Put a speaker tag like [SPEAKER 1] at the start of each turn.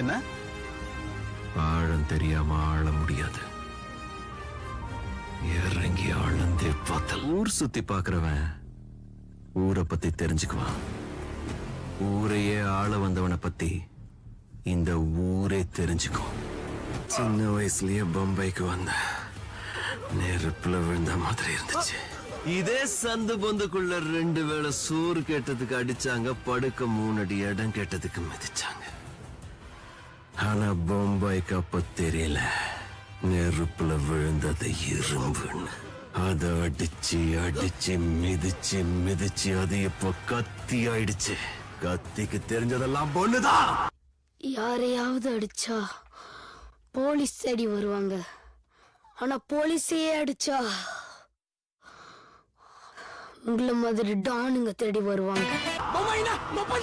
[SPEAKER 1] என்ன?
[SPEAKER 2] ஆழம் தெரியாம ஆள முடியாது. இறங்கி ஆழ்ந்தே பார்த்தல். ஊர் சுத்தி பாக்குறவன் ஊரை பத்தி தெரிஞ்சுக்குவான். ஊரையே ஆள வந்தவனை பத்தி இந்த ஊரே தெரிஞ்சுக்கும். சின்ன வயசுலயே பம்பாய்க்கு வந்த நெருப்புல விழுந்த மாதிரி இருந்துச்சு. இதே சந்து பொந்துக்குள்ள 2 வேளை சோறு கேட்டதுக்கு அடிச்சாங்க, படுக்க 3 அடி இடம் கேட்டதுக்கு மிதிச்சாங்க. ஆனா பம்பாய்க்கு அப்ப தெரியல நெருப்புல விழுந்தது இரும்புன்னு. அத அடிச்சு அடிச்சு மிதிச்சு மிதிச்சு அது இப்ப கத்தி ஆயிடுச்சு. கத்திக்கு தெரிஞ்சதெல்லாம் பொண்ணுதான்.
[SPEAKER 3] யாரையாவது அடிச்சா போலீஸ் தேடி வருவாங்க. ஆனா போலீஸையே அடிச்சா உங்களை மாதிரி டானுங்க தேடி வருவாங்க.